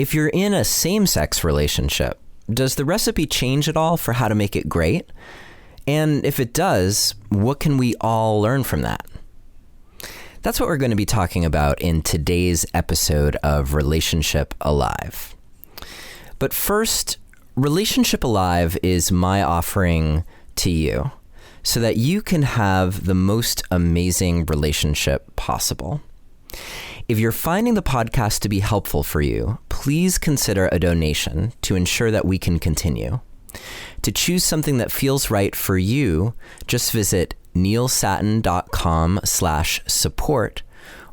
If you're in a same-sex relationship, does the recipe change at all for how to make it great? And if it does, what can we all learn from that? That's what we're going to be talking about in today's episode of Relationship Alive. But first, Relationship Alive is my offering to you so that you can have the most amazing relationship possible. If you're finding the podcast to be helpful for you, please consider a donation to ensure that we can continue. To choose something that feels right for you, just visit neilsatin.com/support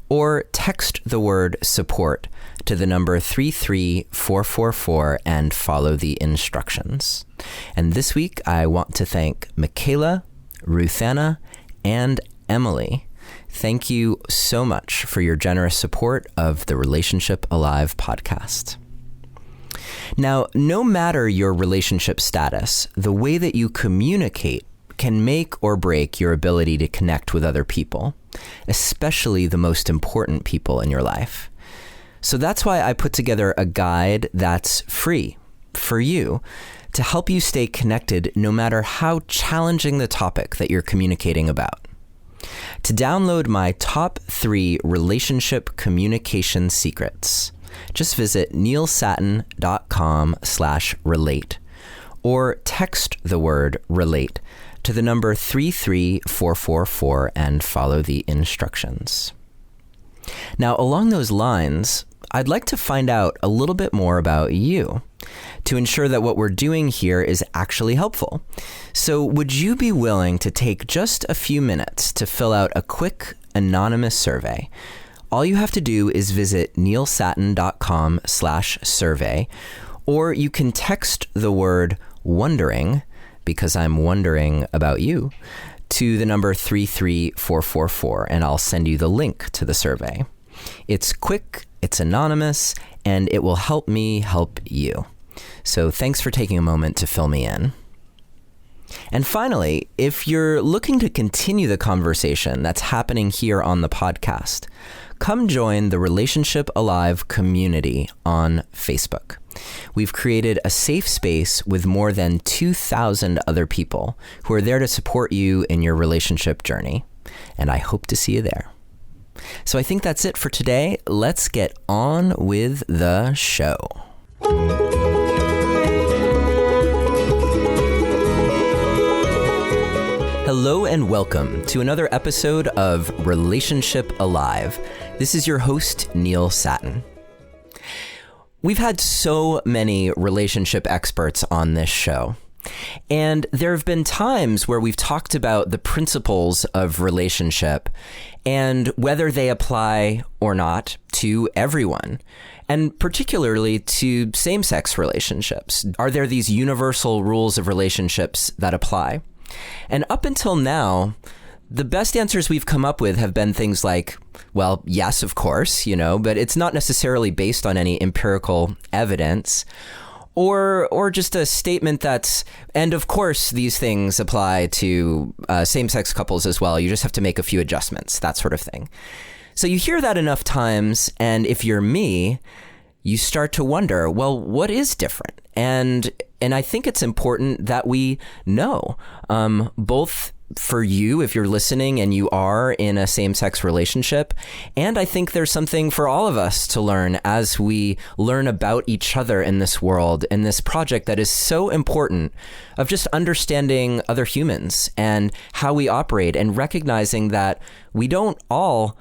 or text the word support to the number 33444 and follow the instructions. And this week, I want to thank Michaela, Ruthanna, and Emily. Thank you so much for your generous support of the Relationship Alive podcast. Now, no matter your relationship status, the way that you communicate can make or break your ability to connect with other people, especially the most important people in your life. So that's why I put together a guide that's free for you to help you stay connected no matter how challenging the topic that you're communicating about. To download my top 3 relationship communication secrets, just visit neilsatin.com/relate or text the word relate to the number 33444 and follow the instructions. Now, along those lines, I'd like to find out a little bit more about you to ensure that what we're doing here is actually helpful. So would you be willing to take just a few minutes to fill out a quick anonymous survey? All you have to do is visit neilsatin.com/survey, or you can text the word wondering, because I'm wondering about you, to the number 33444, and I'll send you the link to the survey. It's quick, it's anonymous, and it will help me help you. So thanks for taking a moment to fill me in. And finally, if you're looking to continue the conversation that's happening here on the podcast, come join the Relationship Alive community on Facebook. We've created a safe space with more than 2,000 other people who are there to support you in your relationship journey, and I hope to see you there. So I think that's it for today. Let's get on with the show. Hello and welcome to another episode of Relationship Alive. This is your host, Neil Satin. We've had so many relationship experts on this show, and there have been times where we've talked about the principles of relationship and whether they apply or not to everyone, and particularly to same-sex relationships. Are there these universal rules of relationships that apply? And up until now, the best answers we've come up with have been things like, well, yes, of course, but it's not necessarily based on any empirical evidence, or just a statement that's, and of course, these things apply to same-sex couples as well. You just have to make a few adjustments, that sort of thing. So you hear that enough times, and if you're me, you start to wonder, well, what is different? And I think it's important that we know, both for you, if you're listening and you are in a same-sex relationship, and I think there's something for all of us to learn as we learn about each other in this world, in this project that is so important of just understanding other humans and how we operate and recognizing that we don't all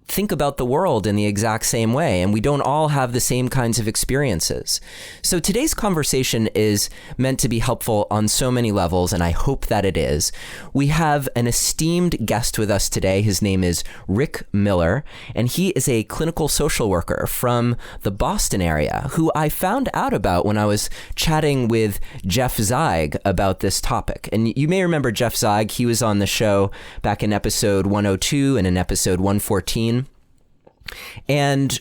think about the world in the exact same way, and we don't all have the same kinds of experiences. So today's conversation is meant to be helpful on so many levels, and I hope that it is. We have an esteemed guest with us today. His name is Rick Miller, and he is a clinical social worker from the Boston area who I found out about when I was chatting with Jeff Zeig about this topic. And you may remember Jeff Zeig. He was on the show back in episode 102 and in episode 114. And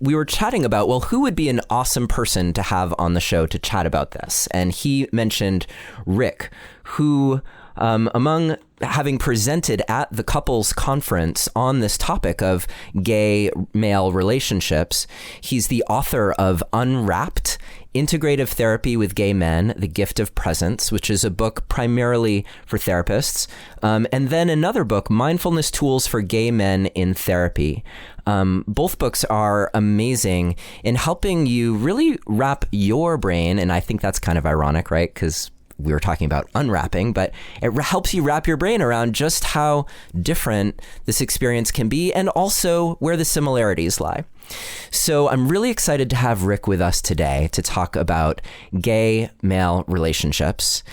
we were chatting about, well, who would be an awesome person to have on the show to chat about this? And he mentioned Rick, who Among having presented at the couples conference on this topic of gay male relationships, he's the author of Unwrapped, Integrative Therapy with Gay Men, The Gift of Presence, which is a book primarily for therapists. And then another book, Mindfulness Tools for Gay Men in Therapy. Both books are amazing in helping you really wrap your brain. And I think that's kind of ironic, right? Because we were talking about unwrapping, but it helps you wrap your brain around just how different this experience can be and also where the similarities lie. So I'm really excited to have Rick with us today to talk about gay male relationships.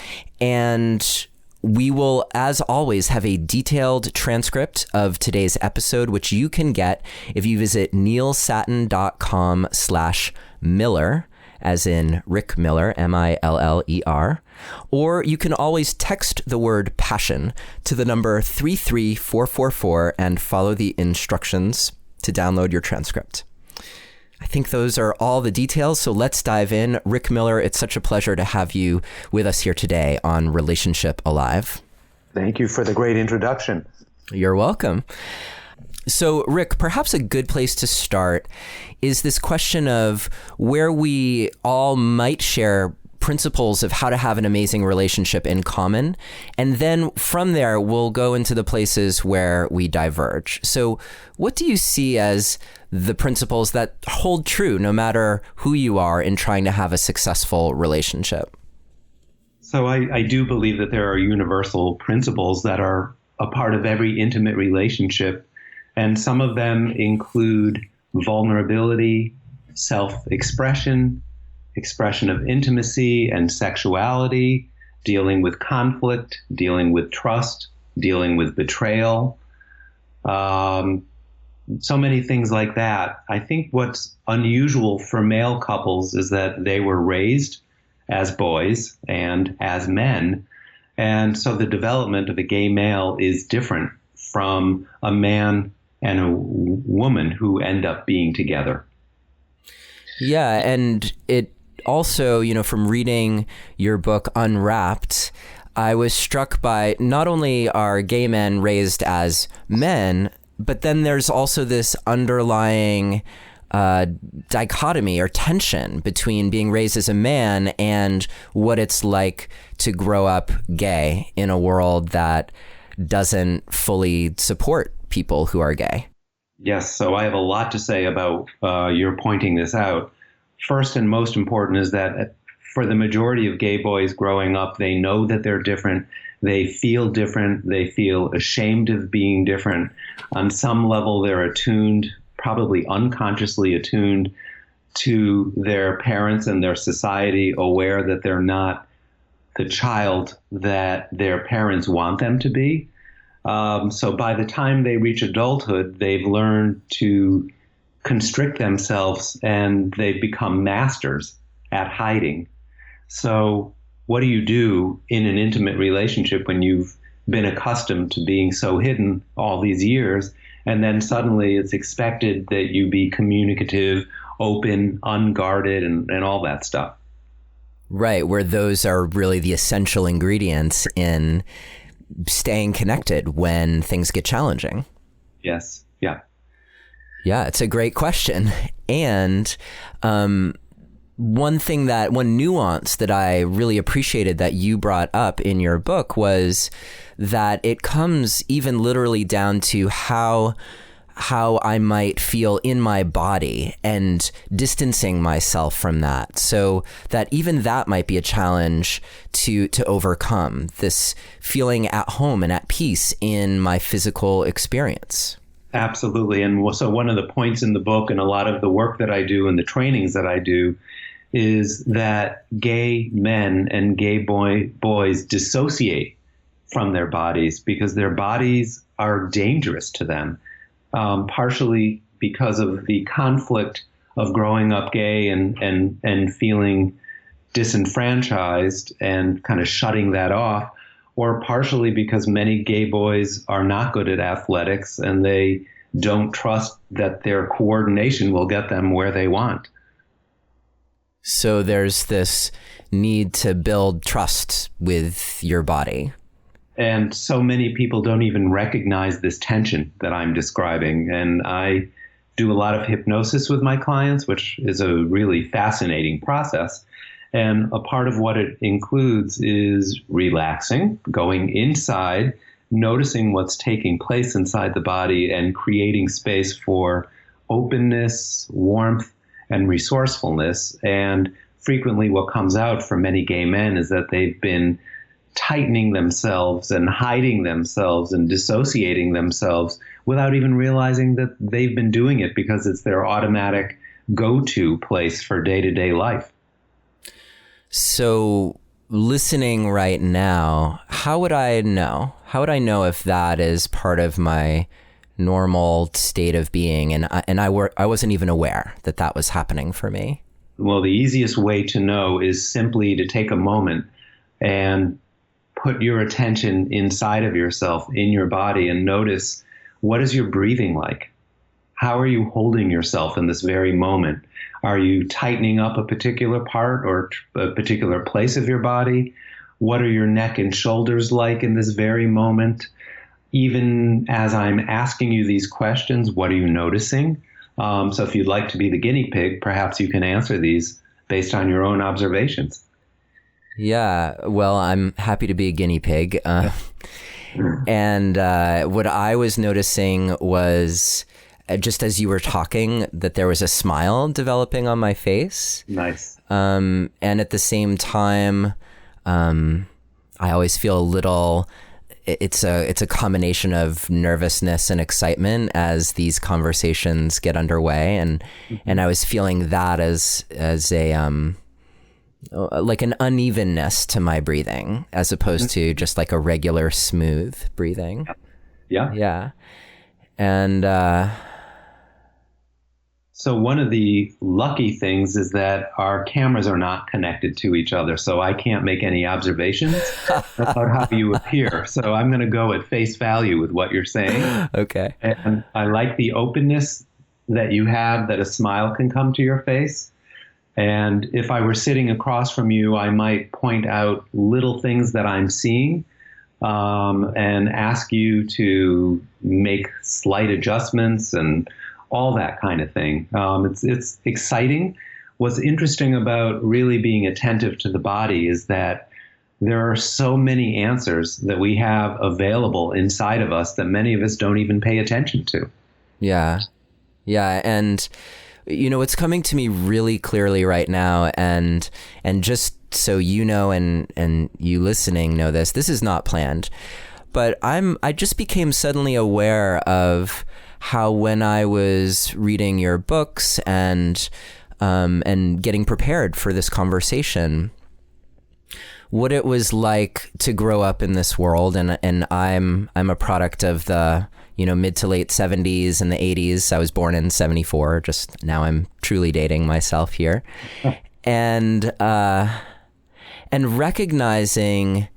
And we will, as always, have a detailed transcript of today's episode, which you can get if you visit neilsattin.com/Miller, as in Rick Miller, Miller, or you can always text the word passion to the number 33444 and follow the instructions to download your transcript. I think those are all the details, so let's dive in. Rick Miller, it's such a pleasure to have you with us here today on Relationship Alive. Thank you for the great introduction. You're welcome. So, Rick, perhaps a good place to start is this question of where we all might share principles of how to have an amazing relationship in common. And then from there, we'll go into the places where we diverge. So what do you see as the principles that hold true no matter who you are in trying to have a successful relationship? So I do believe that there are universal principles that are a part of every intimate relationship. And some of them include vulnerability, self-expression, expression of intimacy and sexuality, dealing with conflict, dealing with trust, dealing with betrayal, so many things like that. I think what's unusual for male couples is that they were raised as boys and as men, and so the development of a gay male is different from a man and a woman who end up being together. Yeah, and it also, from reading your book, Unwrapped, I was struck by not only are gay men raised as men, but then there's also this underlying dichotomy or tension between being raised as a man and what it's like to grow up gay in a world that doesn't fully support people who are gay. Yes, so I have a lot to say about your pointing this out. First and most important is that for the majority of gay boys growing up, they know that they're different. They feel different. They feel ashamed of being different. On some level, they're attuned, probably unconsciously attuned to their parents and their society, aware that they're not the child that their parents want them to be. So by the time they reach adulthood, they've learned to constrict themselves and they've become masters at hiding. So what do you do in an intimate relationship when you've been accustomed to being so hidden all these years, and then suddenly it's expected that you be communicative, open, unguarded, and all that stuff? Right, where those are really the essential ingredients in staying connected when things get challenging. Yes, yeah. Yeah, it's a great question. And one nuance that I really appreciated that you brought up in your book was that it comes even literally down to how I might feel in my body and distancing myself from that. So that even that might be a challenge to overcome, this feeling at home and at peace in my physical experience. Absolutely. And so one of the points in the book and a lot of the work that I do and the trainings that I do is that gay men and gay boys dissociate from their bodies because their bodies are dangerous to them, partially because of the conflict of growing up gay and feeling disenfranchised and kind of shutting that off, or partially because many gay boys are not good at athletics and they don't trust that their coordination will get them where they want. So there's this need to build trust with your body. And so many people don't even recognize this tension that I'm describing. And I do a lot of hypnosis with my clients, which is a really fascinating process. And a part of what it includes is relaxing, going inside, noticing what's taking place inside the body, and creating space for openness, warmth, and resourcefulness. And frequently what comes out for many gay men is that they've been tightening themselves and hiding themselves and dissociating themselves without even realizing that they've been doing it, because it's their automatic go-to place for day-to-day life. So listening right now, how would I know? How would I know if that is part of my normal state of being? And I wasn't even aware that that was happening for me. Well, the easiest way to know is simply to take a moment and put your attention inside of yourself, in your body, and notice, what is your breathing like? How are you holding yourself in this very moment? Are you tightening up a particular part or a particular place of your body? What are your neck and shoulders like in this very moment? Even as I'm asking you these questions, what are you noticing? So if you'd like to be the guinea pig, perhaps you can answer these based on your own observations. Yeah, well, I'm happy to be a guinea pig. And what I was noticing was, just as you were talking, that there was a smile developing on my face. Nice. And at the same time, I always feel a little, it's a combination of nervousness and excitement as these conversations get underway. And I was feeling that as a, like an unevenness to my breathing, as opposed to just like a regular smooth breathing. Yeah. Yeah. And, so one of the lucky things is that our cameras are not connected to each other, so I can't make any observations about how you appear. So I'm going to go at face value with what you're saying. Okay. And I like the openness that you have, that a smile can come to your face. And if I were sitting across from you, I might point out little things that I'm seeing, and ask you to make slight adjustments and all that kind of thing. It's exciting. What's interesting about really being attentive to the body is that there are so many answers that we have available inside of us that many of us don't even pay attention to. Yeah. Yeah. And, you know, it's coming to me really clearly right now. And just so you know, and you listening know this is not planned, but I just became suddenly aware of how, when I was reading your books and getting prepared for this conversation, what it was like to grow up in this world. And I'm a product of the, mid to late 70s and the 80s. I was born in 74. Just now I'm truly dating myself here. And recognizing,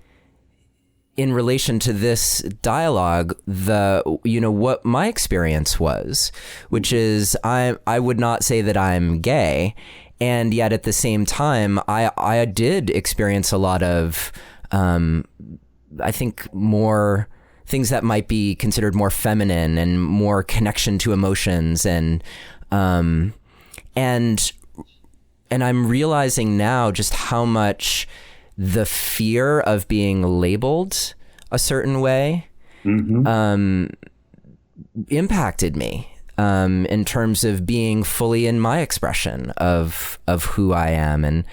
in relation to this dialogue, what my experience was, which is I would not say that I'm gay, and yet at the same time, I did experience a lot of, I think, more things that might be considered more feminine and more connection to emotions, and I'm realizing now just how much the fear of being labeled a certain way impacted me in terms of being fully in my expression of who I am. And,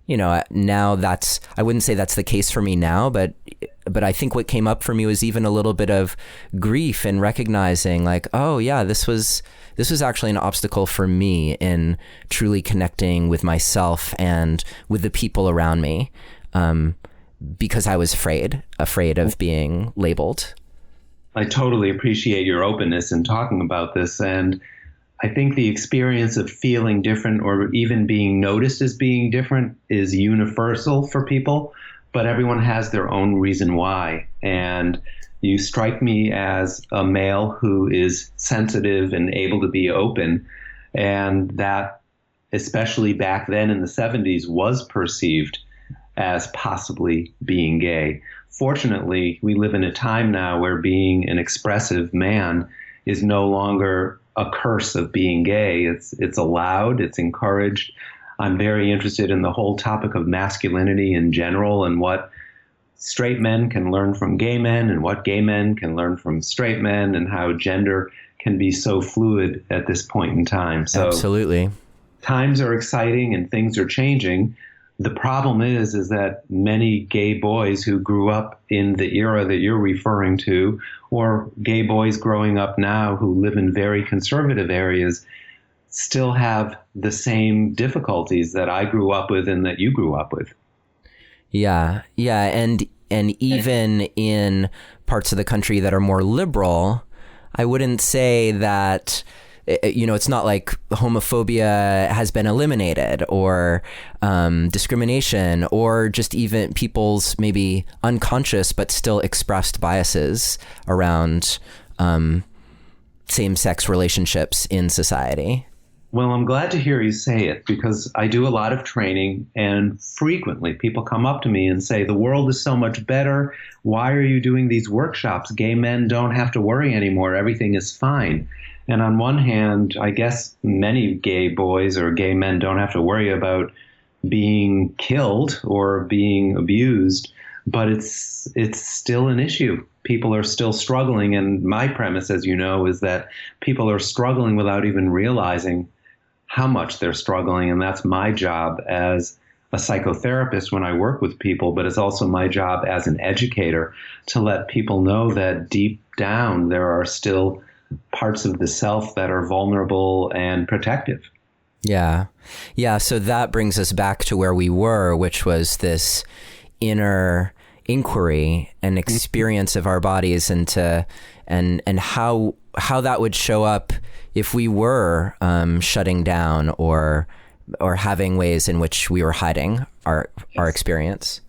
now I wouldn't say that's the case for me now, but I think what came up for me was even a little bit of grief in recognizing, like, oh yeah, this was actually an obstacle for me in truly connecting with myself and with the people around me. Because I was afraid of being labeled. I totally appreciate your openness in talking about this. And I think the experience of feeling different, or even being noticed as being different, is universal for people, but everyone has their own reason why. And you strike me as a male who is sensitive and able to be open. And that, especially back then in the 70s, was perceived as possibly being gay. Fortunately, we live in a time now where being an expressive man is no longer a curse of being gay. It's allowed, it's encouraged. I'm very interested in the whole topic of masculinity in general and what straight men can learn from gay men and what gay men can learn from straight men and how gender can be so fluid at this point in time. So absolutely. Times are exciting and things are changing. The problem is that many gay boys who grew up in the era that you're referring to, or gay boys growing up now who live in very conservative areas, still have the same difficulties that I grew up with and that you grew up with. Yeah. And even in parts of the country that are more liberal, I wouldn't say that, it's not like homophobia has been eliminated or discrimination or just even people's maybe unconscious but still expressed biases around same-sex relationships in society. Well, I'm glad to hear you say it because I do a lot of training and frequently people come up to me and say, the world is so much better. Why are you doing these workshops? Gay men don't have to worry anymore. Everything is fine. And on one hand, I guess many gay boys or gay men don't have to worry about being killed or being abused, but it's still an issue. People are still struggling. And my premise, as you know, is that people are struggling without even realizing how much they're struggling. And that's my job as a psychotherapist when I work with people, but it's also my job as an educator to let people know that deep down there are still parts of the self that are vulnerable and protective. Yeah. So that brings us back to where we were, which was this inner inquiry and experience of our bodies and how that would show up if we were shutting down or having ways in which we were hiding our experience.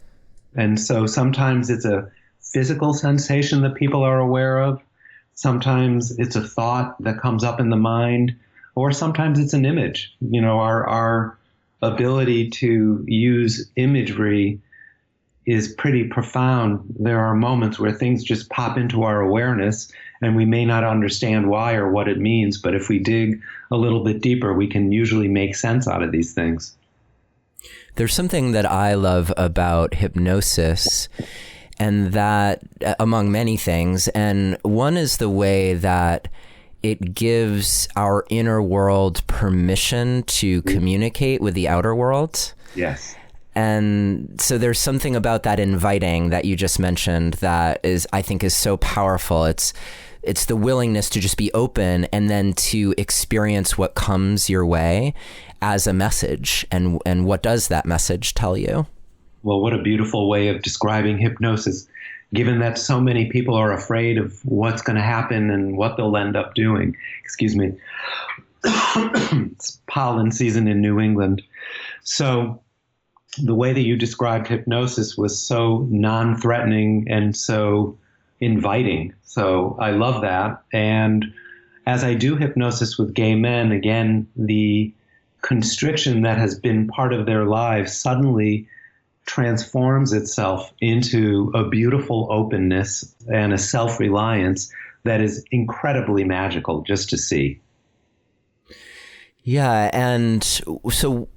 And so sometimes it's a physical sensation that people are aware of. Sometimes it's a thought that comes up in the mind, or sometimes it's an image. Our ability to use imagery is pretty profound. There are moments where things just pop into our awareness and we may not understand why or what it means, but if we dig a little bit deeper, we can usually make sense out of these things. There's something that I love about hypnosis, and that among many things, and one is the way that it gives our inner world permission to communicate with the outer world. Yes. And so there's something about that inviting that you just mentioned that I think is so powerful. It's the willingness to just be open and then to experience what comes your way as a message. And what does that message tell you? Well, what a beautiful way of describing hypnosis, given that so many people are afraid of what's going to happen and what they'll end up doing. Excuse me. It's pollen season in New England. So the way that you described hypnosis was so non-threatening and so inviting. So I love that. And as I do hypnosis with gay men, again, the constriction that has been part of their lives suddenly transforms itself into a beautiful openness and a self-reliance that is incredibly magical just to see. Yeah. And so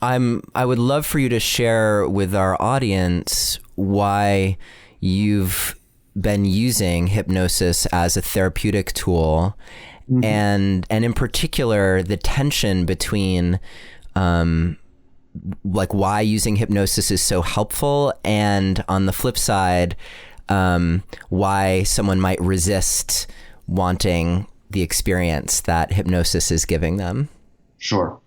I would love for you to share with our audience why you've been using hypnosis as a therapeutic tool, and in particular the tension between like why using hypnosis is so helpful, and on the flip side, why someone might resist wanting the experience that hypnosis is giving them. Sure.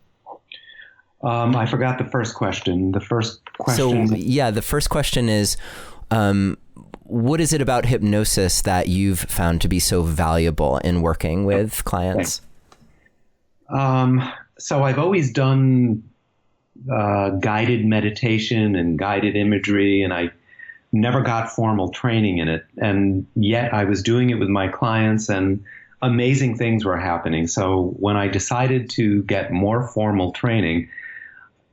I forgot the first question. The first question. So yeah, the first question is, what is it about hypnosis that you've found to be so valuable in working with clients? So I've always done guided meditation and guided imagery, and I never got formal training in it. And yet I was doing it with my clients, and amazing things were happening. So when I decided to get more formal training,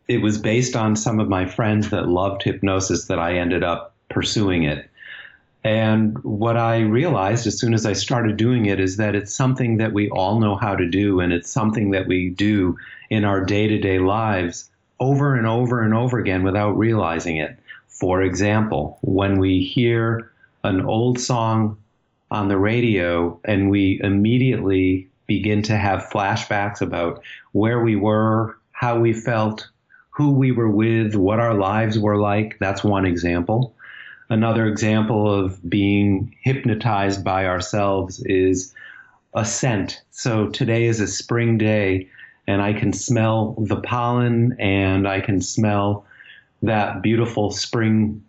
it was based on some of my friends that loved hypnosis that I ended up pursuing it. And what I realized as soon as I started doing it is that it's something that we all know how to do, and it's something that we do in our day-to-day lives over and over and over again without realizing it. For example, when we hear an old song on the radio and we immediately begin to have flashbacks about where we were, how we felt, who we were with, what our lives were like, that's one example. Another example of being hypnotized by ourselves is a scent. So today is a spring day, and I can smell the pollen, and I can smell that beautiful spring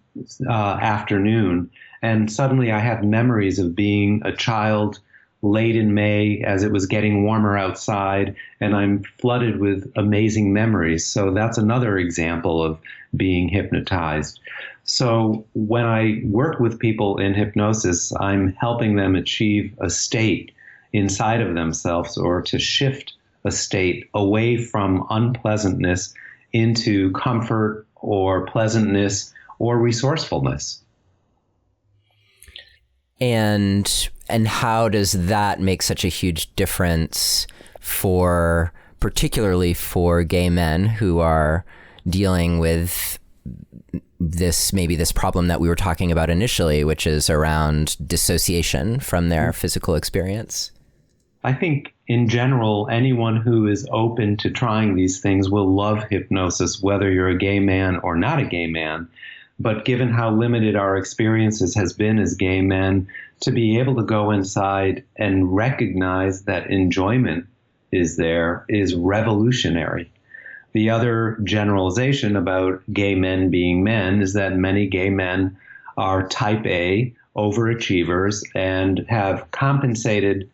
afternoon. And suddenly I have memories of being a child late in May as it was getting warmer outside, and I'm flooded with amazing memories. So that's another example of being hypnotized. So when I work with people in hypnosis, I'm helping them achieve a state inside of themselves, or to shift a state away from unpleasantness into comfort or pleasantness or resourcefulness. And how does that make such a huge difference for, particularly for gay men who are dealing with this problem that we were talking about initially, which is around dissociation from their physical experience? I think in general, anyone who is open to trying these things will love hypnosis, whether you're a gay man or not a gay man. But given how limited our experiences has been as gay men, to be able to go inside and recognize that enjoyment is there is revolutionary. The other generalization about gay men being men is that many gay men are type A overachievers and have compensated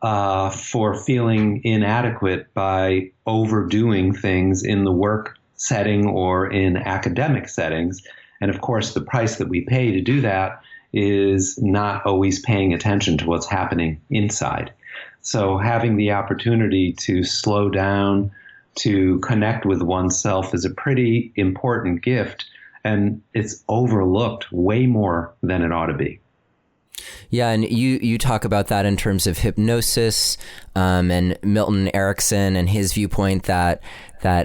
for feeling inadequate by overdoing things in the work setting or in academic settings. And of course, the price that we pay to do that is not always paying attention to what's happening inside. So having the opportunity to slow down, to connect with oneself is a pretty important gift, and it's overlooked way more than it ought to be. Yeah, and you talk about that in terms of hypnosis, and Milton Erickson and his viewpoint that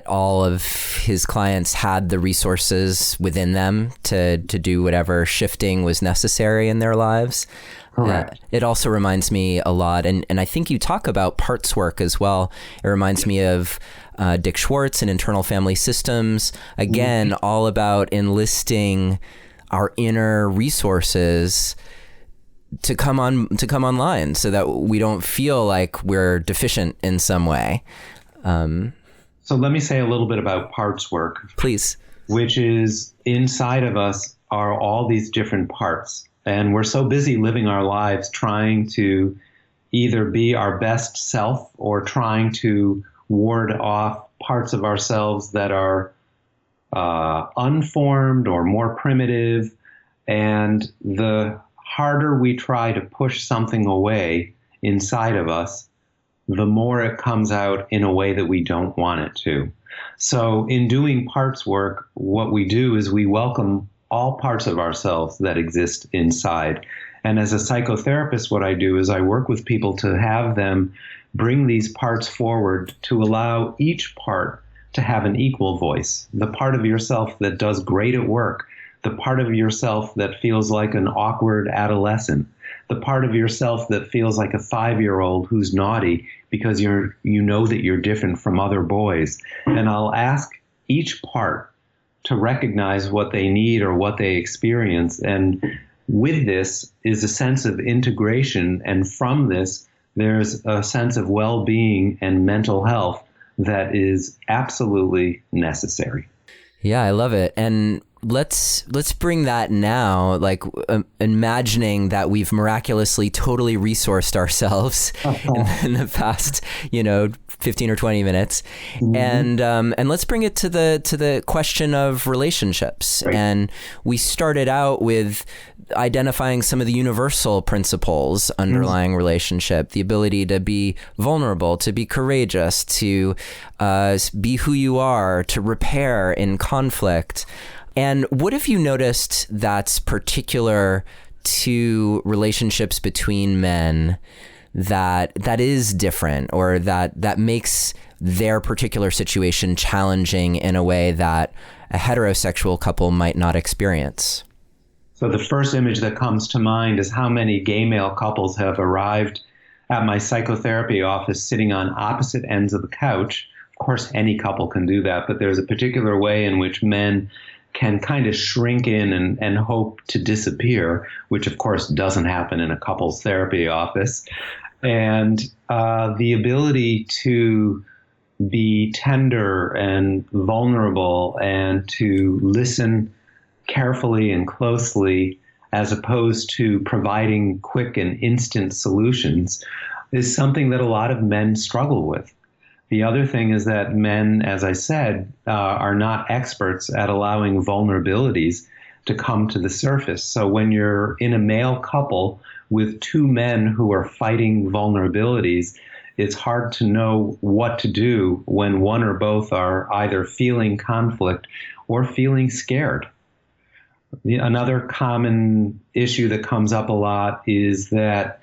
all of his clients had the resources within them to do whatever shifting was necessary in their lives. Correct. It also reminds me a lot, and I think you talk about parts work as well. It reminds me of Dick Schwartz and internal family systems. Again, all about enlisting our inner resources to come online so that we don't feel like we're deficient in some way. So let me say a little bit about parts work. Please. Which is inside of us are all these different parts. And we're so busy living our lives trying to either be our best self or trying to ward off parts of ourselves that are unformed or more primitive. And the harder we try to push something away inside of us, the more it comes out in a way that we don't want it to. So in doing parts work, what we do is we welcome all parts of ourselves that exist inside. And as a psychotherapist, what I do is I work with people to have them bring these parts forward to allow each part to have an equal voice. The part of yourself that does great at work, the part of yourself that feels like an awkward adolescent, the part of yourself that feels like a 5-year-old who's naughty because you know that you're different from other boys. And I'll ask each part to recognize what they need or what they experience. And with this is a sense of integration. And from this, there's a sense of well-being and mental health that is absolutely necessary. Yeah, I love it. And let's bring that now, like imagining that we've miraculously totally resourced ourselves in the past, 15 or 20 minutes. Mm-hmm. And let's bring it to the question of relationships. Right. And we started out with identifying some of the universal principles underlying relationship, the ability to be vulnerable, to be courageous, to be who you are, to repair in conflict. And what have you noticed that's particular to relationships between men that is different, or that makes their particular situation challenging in a way that a heterosexual couple might not experience? So the first image that comes to mind is how many gay male couples have arrived at my psychotherapy office sitting on opposite ends of the couch. Of course, any couple can do that, but there's a particular way in which men can kind of shrink in and hope to disappear, which of course doesn't happen in a couples therapy office. And the ability to be tender and vulnerable and to listen carefully and closely, as opposed to providing quick and instant solutions, is something that a lot of men struggle with. The other thing is that men, as I said, are not experts at allowing vulnerabilities to come to the surface. So when you're in a male couple with two men who are fighting vulnerabilities, it's hard to know what to do when one or both are either feeling conflict or feeling scared. Another common issue that comes up a lot is that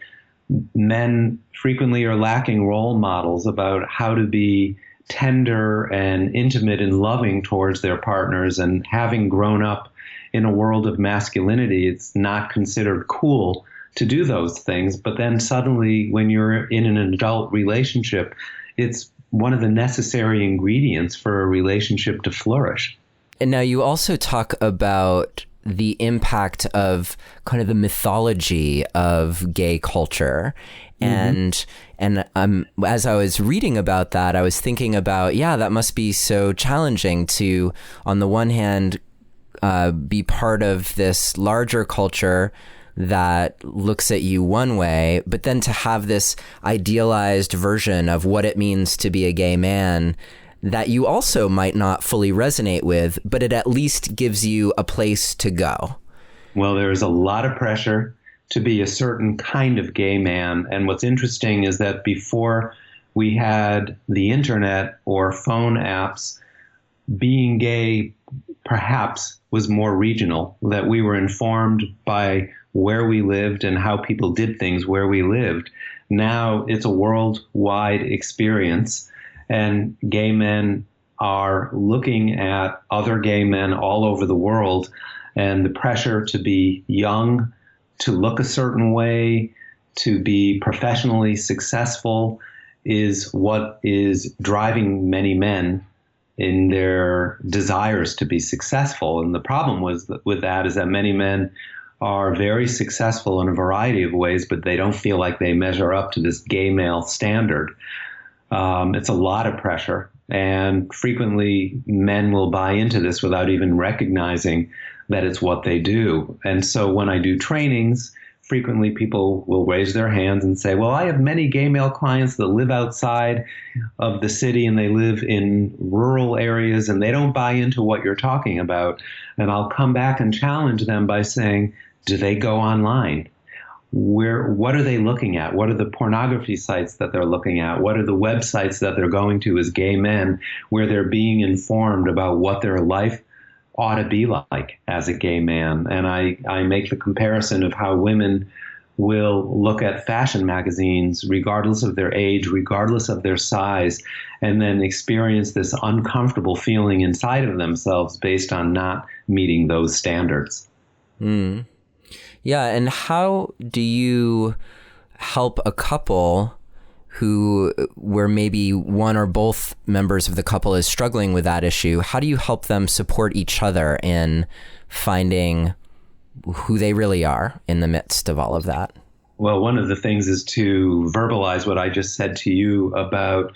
men frequently are lacking role models about how to be tender and intimate and loving towards their partners. And having grown up in a world of masculinity, it's not considered cool to do those things. But then suddenly, when you're in an adult relationship, it's one of the necessary ingredients for a relationship to flourish. And now you also talk about the impact of kind of the mythology of gay culture. And as I was reading about that, I was thinking about, that must be so challenging to, on the one hand, be part of this larger culture that looks at you one way, but then to have this idealized version of what it means to be a gay man that you also might not fully resonate with, but it at least gives you a place to go. Well, there's a lot of pressure to be a certain kind of gay man. And what's interesting is that before we had the internet or phone apps, being gay perhaps was more regional, that we were informed by where we lived and how people did things where we lived. Now it's a worldwide experience. And gay men are looking at other gay men all over the world, and the pressure to be young, to look a certain way, to be professionally successful is what is driving many men in their desires to be successful. And the problem with that is that many men are very successful in a variety of ways, but they don't feel like they measure up to this gay male standard. It's a lot of pressure, and frequently men will buy into this without even recognizing that it's what they do. And so when I do trainings, frequently people will raise their hands and say, well, I have many gay male clients that live outside of the city and they live in rural areas and they don't buy into what you're talking about. And I'll come back and challenge them by saying, do they go online? What are they looking at? What are the pornography sites that they're looking at? What are the websites that they're going to as gay men where they're being informed about what their life ought to be like as a gay man? And I make the comparison of how women will look at fashion magazines, regardless of their age, regardless of their size, and then experience this uncomfortable feeling inside of themselves based on not meeting those standards. Mm. Yeah, and how do you help a couple where maybe one or both members of the couple is struggling with that issue? How do you help them support each other in finding who they really are in the midst of all of that? Well, one of the things is to verbalize what I just said to you about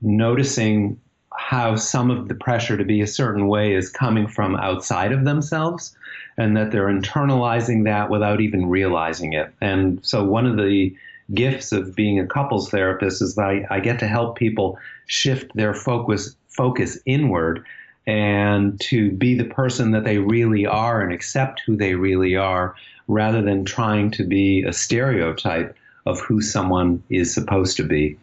noticing how some of the pressure to be a certain way is coming from outside of themselves, and that they're internalizing that without even realizing it. And so one of the gifts of being a couples therapist is that I get to help people shift their focus inward and to be the person that they really are and accept who they really are, rather than trying to be a stereotype of who someone is supposed to be.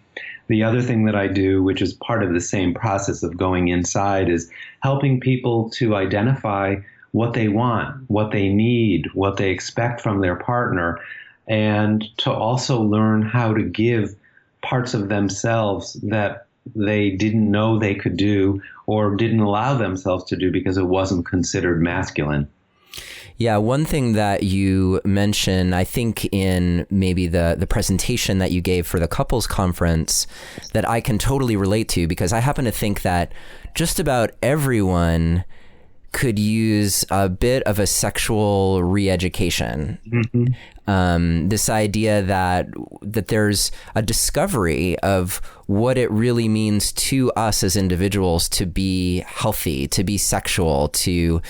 The other thing that I do, which is part of the same process of going inside, is helping people to identify what they want, what they need, what they expect from their partner, and to also learn how to give parts of themselves that they didn't know they could do or didn't allow themselves to do because it wasn't considered masculine. Yeah, one thing that you mentioned, I think in maybe the presentation that you gave for the couples conference, that I can totally relate to, because I happen to think that just about everyone could use a bit of a sexual re-education. Mm-hmm. This idea that there's a discovery of what it really means to us as individuals to be healthy, to be sexual, to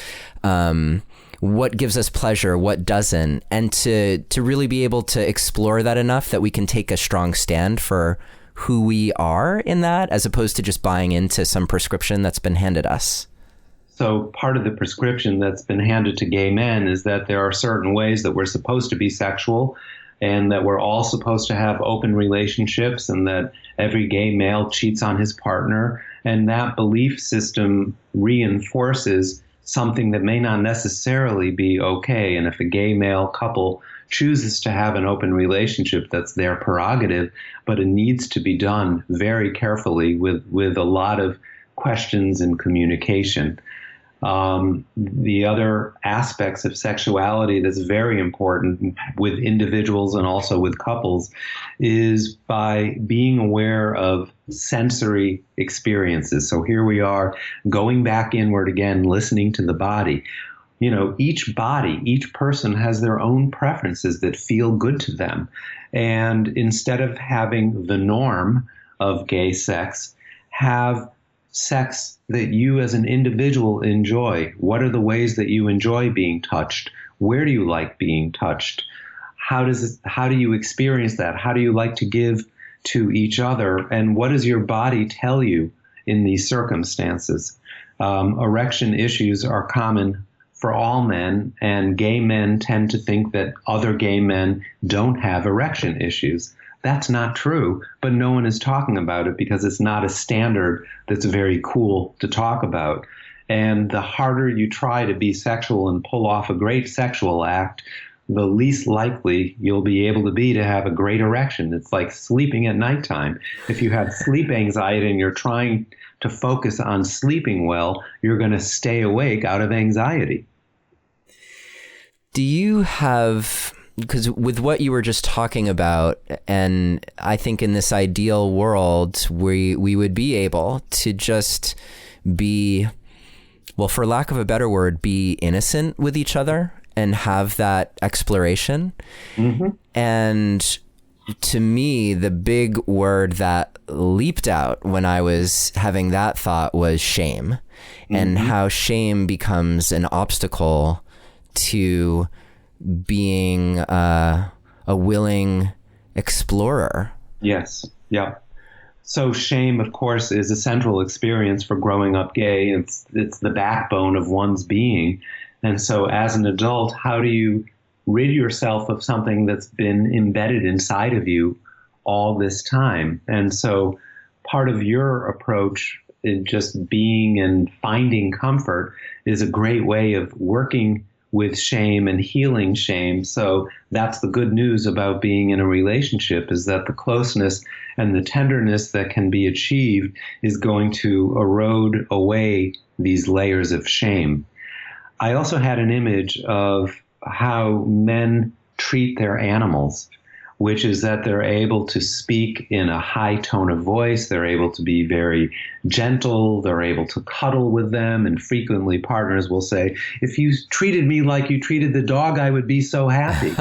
what gives us pleasure, what doesn't, and to really be able to explore that enough that we can take a strong stand for who we are in that, as opposed to just buying into some prescription that's been handed us. So part of the prescription that's been handed to gay men is that there are certain ways that we're supposed to be sexual, and that we're all supposed to have open relationships, and that every gay male cheats on his partner. And that belief system reinforces something that may not necessarily be okay. And if a gay male couple chooses to have an open relationship, that's their prerogative, but it needs to be done very carefully with a lot of questions and communication. The other aspects of sexuality that's very important with individuals and also with couples is by being aware of sensory experiences. So here we are going back inward again, listening to the body. You know, each person has their own preferences that feel good to them. And instead of having the norm of gay sex, have sex that you as an individual enjoy. What are the ways that you enjoy being touched? Where do you like being touched? How do you experience that? How do you like to give to each other? And what does your body tell you in these circumstances? Erection issues are common for all men, and gay men tend to think that other gay men don't have erection issues. That's not true, but no one is talking about it because it's not a standard that's very cool to talk about. And the harder you try to be sexual and pull off a great sexual act, the least likely you'll be able to be to have a great erection. It's like sleeping at nighttime. If you have sleep anxiety and you're trying to focus on sleeping well, you're going to stay awake out of anxiety. Do you have... Because with what you were just talking about, and I think in this ideal world, we would be able to just be, well, for lack of a better word, be innocent with each other and have that exploration. Mm-hmm. And to me, the big word that leaped out when I was having that thought was shame, mm-hmm. and how shame becomes an obstacle to being a willing explorer. Yes. Yeah. So shame, of course, is a central experience for growing up gay. It's the backbone of one's being. And so as an adult, how do you rid yourself of something that's been embedded inside of you all this time? And so part of your approach in just being and finding comfort is a great way of working with shame and healing shame. So that's the good news about being in a relationship, is that the closeness and the tenderness that can be achieved is going to erode away these layers of shame. I also had an image of how men treat their animals, which is that they're able to speak in a high tone of voice. They're able to be very gentle. They're able to cuddle with them. And frequently partners will say, if you treated me like you treated the dog, I would be so happy.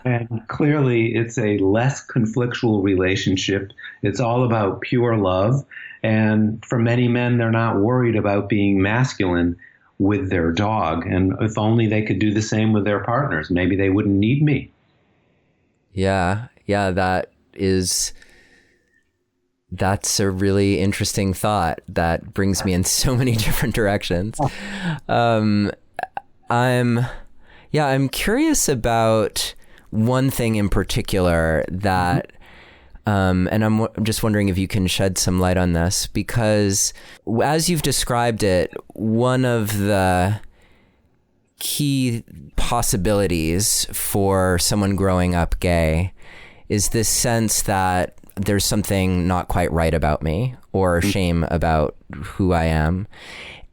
And clearly it's a less conflictual relationship. It's all about pure love. And for many men, they're not worried about being masculine with their dog. And if only they could do the same with their partners, maybe they wouldn't need me. Yeah. Yeah. That's a really interesting thought that brings me in so many different directions. I'm curious about one thing in particular that, and I'm just wondering if you can shed some light on this, because as you've described it, one of the key possibilities for someone growing up gay is this sense that there's something not quite right about me, or shame about who I am.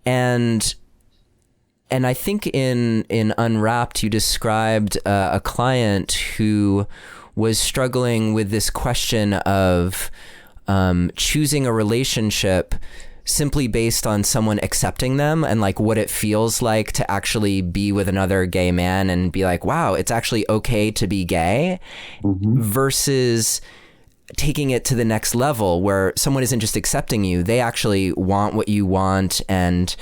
And I think in Unwrapped, you described a client who was struggling with this question of choosing a relationship simply based on someone accepting them, and like what it feels like to actually be with another gay man and be like, wow, it's actually okay to be gay, versus taking it to the next level where someone isn't just accepting you, they actually want what you want, and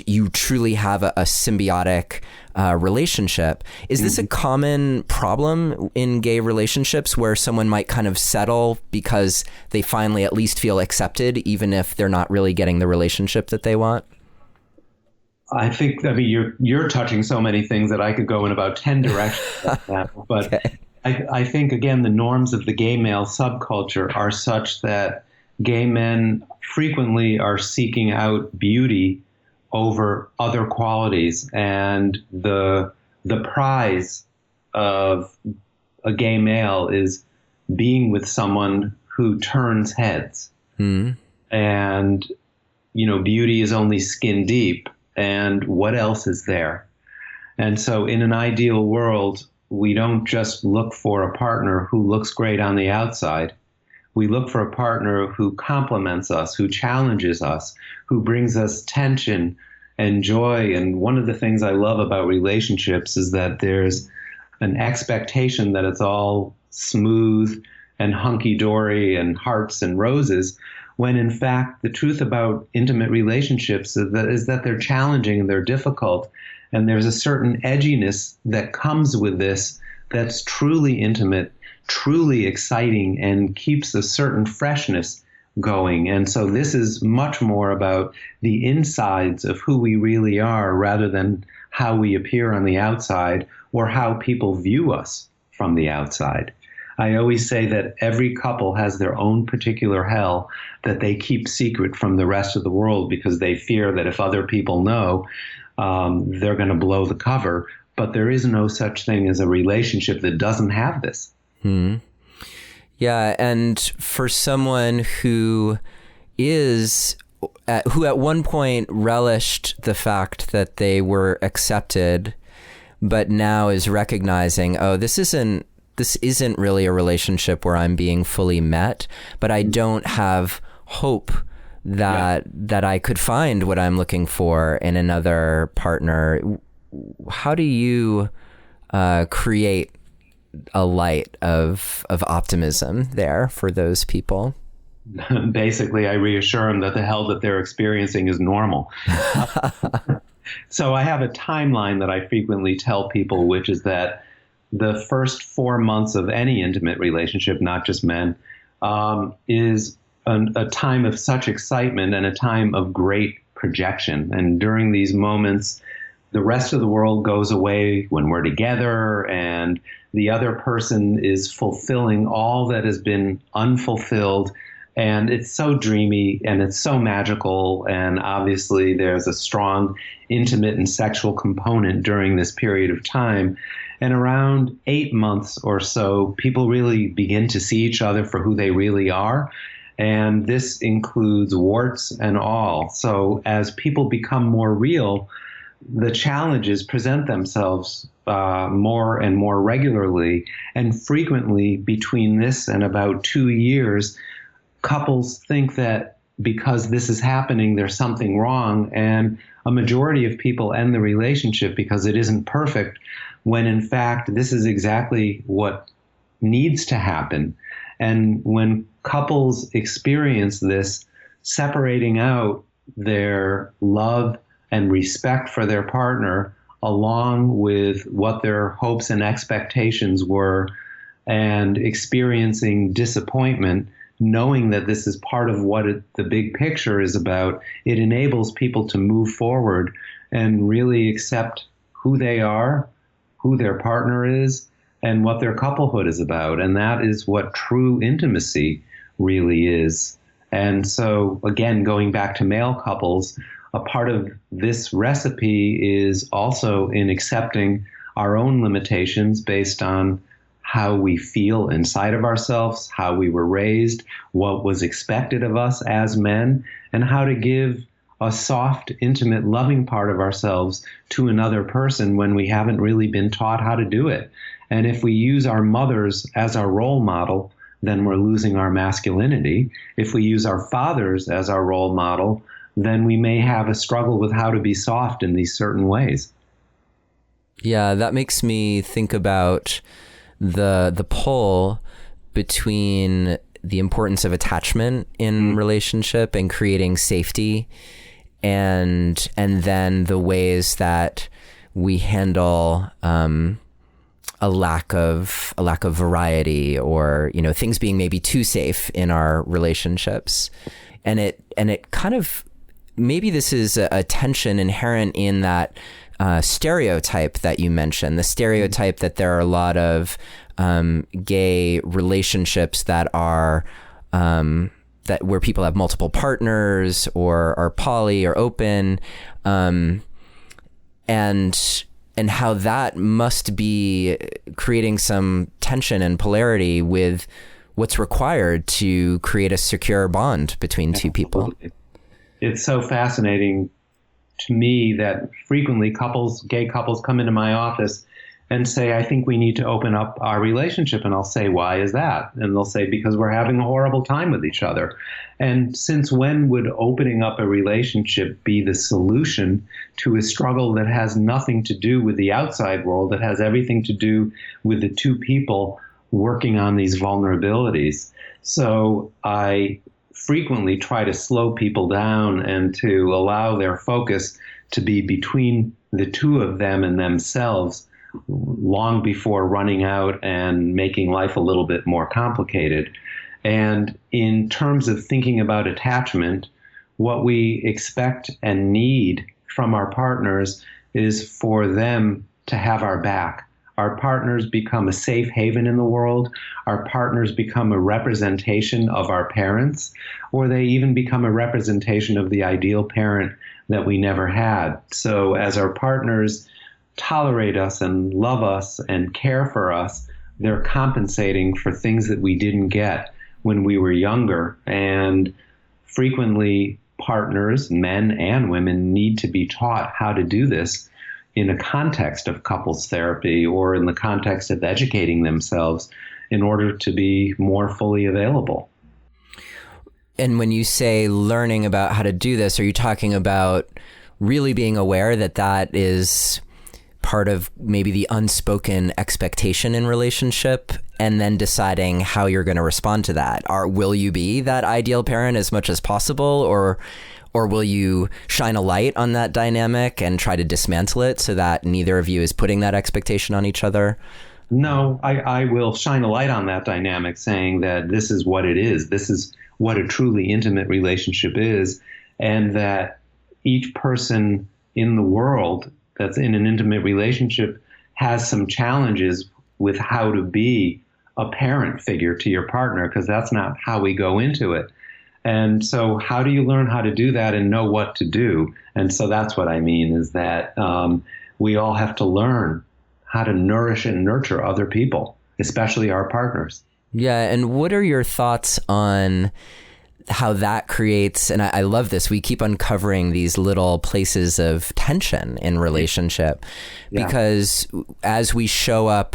you truly have a symbiotic relationship. Is this a common problem in gay relationships where someone might kind of settle because they finally at least feel accepted, even if they're not really getting the relationship that they want? I mean, you're touching so many things that I could go in about 10 directions. But okay. I think, again, the norms of the gay male subculture are such that gay men frequently are seeking out beauty over other qualities. And the prize of a gay male is being with someone who turns heads. And, beauty is only skin deep. And what else is there? And so in an ideal world, we don't just look for a partner who looks great on the outside. We look for a partner who compliments us, who challenges us, who brings us tension and joy. And one of the things I love about relationships is that there's an expectation that it's all smooth and hunky-dory and hearts and roses, when in fact the truth about intimate relationships is that they're challenging and they're difficult. And there's a certain edginess that comes with this that's truly intimate, truly exciting, and keeps a certain freshness going. And so this is much more about the insides of who we really are rather than how we appear on the outside or how people view us from the outside. I always say that every couple has their own particular hell that they keep secret from the rest of the world because they fear that if other people know, they're going to blow the cover. But there is no such thing as a relationship that doesn't have this. Yeah, and for someone who at one point relished the fact that they were accepted, but now is recognizing, oh, this isn't really a relationship where I'm being fully met, but I don't have hope that I could find what I'm looking for in another partner. How do you create a light of optimism there for those people? Basically, I reassure them that the hell that they're experiencing is normal. So I have a timeline that I frequently tell people, which is that the first 4 months of any intimate relationship, not just men, is a time of such excitement and a time of great projection. And during these moments, the rest of the world goes away when we're together, and the other person is fulfilling all that has been unfulfilled. And it's so dreamy and it's so magical. And obviously there's a strong intimate and sexual component during this period of time. And around 8 months or so, people really begin to see each other for who they really are. And this includes warts and all. So as people become more real, the challenges present themselves more and more regularly. And frequently between this and about 2 years, couples think that because this is happening, there's something wrong. And a majority of people end the relationship because it isn't perfect, when in fact, this is exactly what needs to happen. And when couples experience this separating out their love and respect for their partner along with what their hopes and expectations were, and experiencing disappointment, knowing that this is part of what the big picture is about. It enables people to move forward and really accept who they are, who their partner is, and what their couplehood is about. And that is what true intimacy really is. And so, again, going back to male couples, a part of this recipe is also in accepting our own limitations based on how we feel inside of ourselves, how we were raised, what was expected of us as men, and how to give a soft, intimate, loving part of ourselves to another person when we haven't really been taught how to do it. And if we use our mothers as our role model, then we're losing our masculinity. If we use our fathers as our role model, then we may have a struggle with how to be soft in these certain ways. Yeah, that makes me think about the pull between the importance of attachment in relationship and creating safety, and then the ways that we handle a lack of variety, or things being maybe too safe in our relationships. And it kind of, maybe this is a tension inherent in that stereotype that you mentioned, the stereotype that there are a lot of gay relationships that are that where people have multiple partners or are poly or open, and how that must be creating some tension and polarity with what's required to create a secure bond between two people. It's so fascinating to me that frequently gay couples come into my office and say, I think we need to open up our relationship. And I'll say, why is that? And they'll say, because we're having a horrible time with each other. And since when would opening up a relationship be the solution to a struggle that has nothing to do with the outside world, that has everything to do with the two people working on these vulnerabilities? So I frequently try to slow people down and to allow their focus to be between the two of them and themselves, long before running out and making life a little bit more complicated. And in terms of thinking about attachment, what we expect and need from our partners is for them to have our back. Our partners become a safe haven in the world. Our partners become a representation of our parents, or they even become a representation of the ideal parent that we never had. So as our partners tolerate us and love us and care for us, they're compensating for things that we didn't get when we were younger. And frequently partners, men and women, need to be taught how to do this in a context of couples therapy or in the context of educating themselves in order to be more fully available. And when you say learning about how to do this, are you talking about really being aware that that is part of maybe the unspoken expectation in relationship, and then deciding how you're going to respond to that? Will you be that ideal parent as much as possible, or will you shine a light on that dynamic and try to dismantle it so that neither of you is putting that expectation on each other? No, I will shine a light on that dynamic, saying that this is what it is. This is what a truly intimate relationship is, and that each person in the world that's in an intimate relationship has some challenges with how to be a parent figure to your partner, because that's not how we go into it. And so how do you learn how to do that and know what to do? And so that's what I mean, is that we all have to learn how to nourish and nurture other people, especially our partners. Yeah. And what are your thoughts on how that creates, and I love this, we keep uncovering these little places of tension in relationship, because as we show up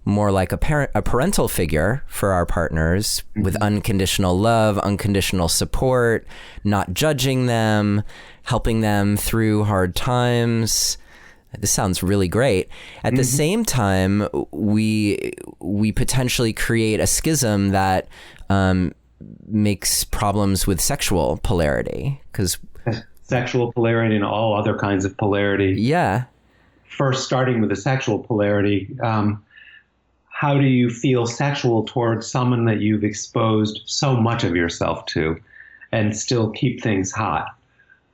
more like a parental figure for our partners, with unconditional love, unconditional support, not judging them, helping them through hard times. This sounds really great. At the same time, we potentially create a schism that makes problems with sexual polarity, because sexual polarity and all other kinds of polarity. Yeah. First, starting with the sexual polarity, how do you feel sexual towards someone that you've exposed so much of yourself to and still keep things hot?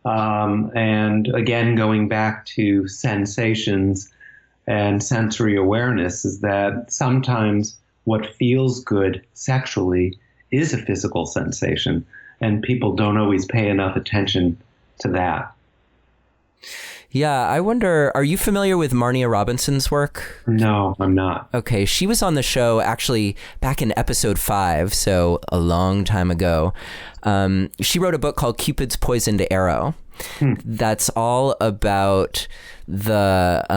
And again, going back to sensations and sensory awareness, is that sometimes what feels good sexually is a physical sensation, and people don't always pay enough attention to that. Yeah, I wonder, are you familiar with Marnia Robinson's work? No, I'm not. Okay, she was on the show actually back in episode 5, so a long time ago. She wrote a book called Cupid's Poisoned Arrow. That's all about the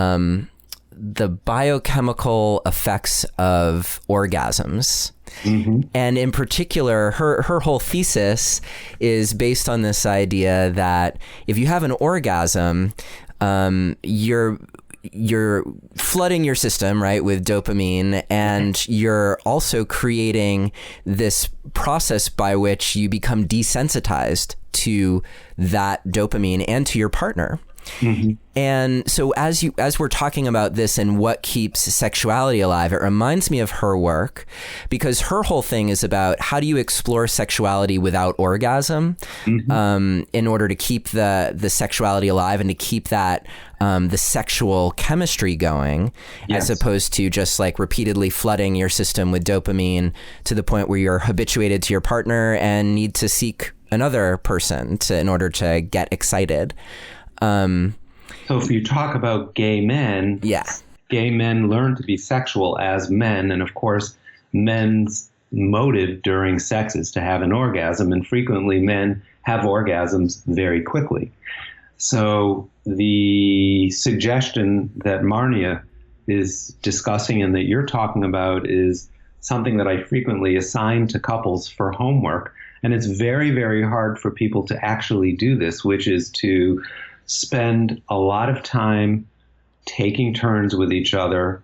biochemical effects of orgasms. Mm-hmm. And in particular, her whole thesis is based on this idea that if you have an orgasm, you're flooding your system, right, with dopamine, and you're also creating this process by which you become desensitized to that dopamine and to your partner. Mm-hmm. And so as we're talking about this and what keeps sexuality alive, it reminds me of her work, because her whole thing is about how do you explore sexuality without orgasm, in order to keep the sexuality alive and to keep that the sexual chemistry going, as opposed to just like repeatedly flooding your system with dopamine to the point where you're habituated to your partner and need to seek another person in order to get excited. So if you talk about gay men, gay men learn to be sexual as men. And of course, men's motive during sex is to have an orgasm. And frequently men have orgasms very quickly. So the suggestion that Marnia is discussing and that you're talking about is something that I frequently assign to couples for homework. And it's very, very hard for people to actually do this, which is to spend a lot of time taking turns with each other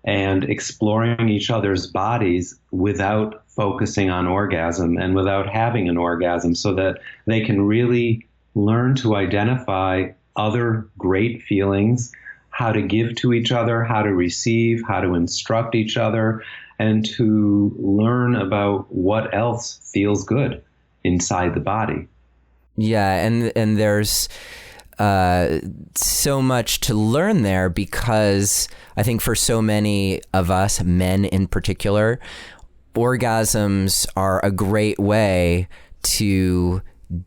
and exploring each other's bodies without focusing on orgasm and without having an orgasm, so that they can really learn to identify other great feelings, how to give to each other, how to receive, how to instruct each other, and to learn about what else feels good inside the body. Yeah, and there's so much to learn there, because I think for so many of us, men in particular, orgasms are a great way to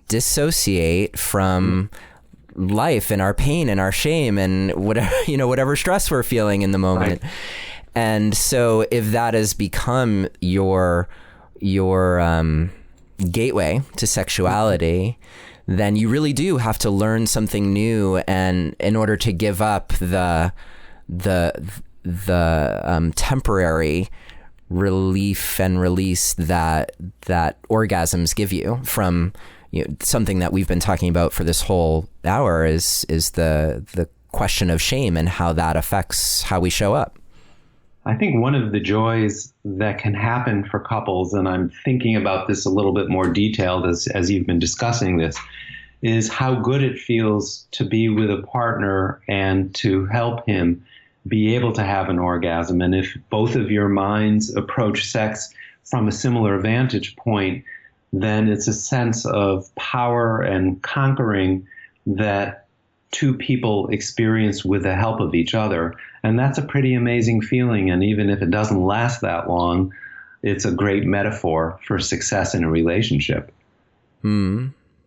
dissociate from life and our pain and our shame and whatever stress we're feeling in the moment. Right. And so if that has become your gateway to sexuality, then you really do have to learn something new, and in order to give up the temporary relief and release that orgasms give you from something that we've been talking about for this whole hour is the question of shame and how that affects how we show up. I think one of the joys that can happen for couples, and I'm thinking about this a little bit more detailed as you've been discussing this, is how good it feels to be with a partner and to help him be able to have an orgasm. And if both of your minds approach sex from a similar vantage point, then it's a sense of power and conquering that two people experience with the help of each other. And that's a pretty amazing feeling. And even if it doesn't last that long, it's a great metaphor for success in a relationship.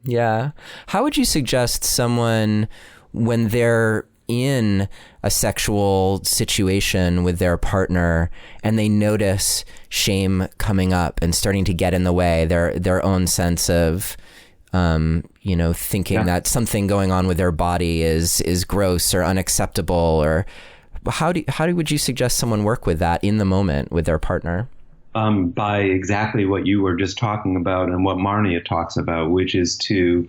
Yeah. How would you suggest someone, when they're in a sexual situation with their partner and they notice shame coming up and starting to get in the way, their own sense of thinking that something going on with their body is gross or unacceptable, or how would you suggest someone work with that in the moment with their partner? By exactly what you were just talking about and what Marnia talks about, which is to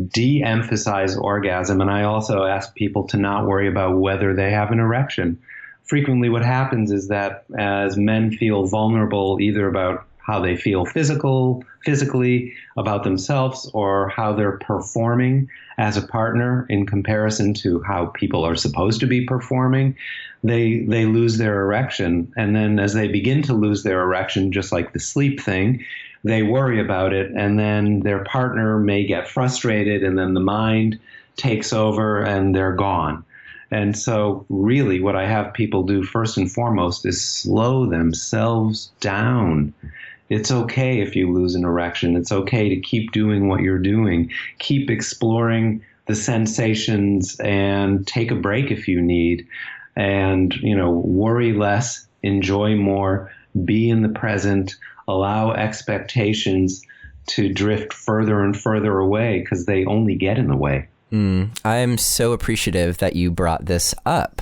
de-emphasize orgasm. And I also ask people to not worry about whether they have an erection. Frequently what happens is that as men feel vulnerable either about how they feel physically about themselves, or how they're performing as a partner in comparison to how people are supposed to be performing, they lose their erection. And then as they begin to lose their erection, just like the sleep thing, they worry about it, and then their partner may get frustrated, and then the mind takes over and they're gone. And so really what I have people do first and foremost is slow themselves down. It's okay if you lose an erection. It's okay to keep doing what you're doing. Keep exploring the sensations and take a break if you need. And, worry less, enjoy more, be in the present, allow expectations to drift further and further away because they only get in the way. I'm so appreciative that you brought this up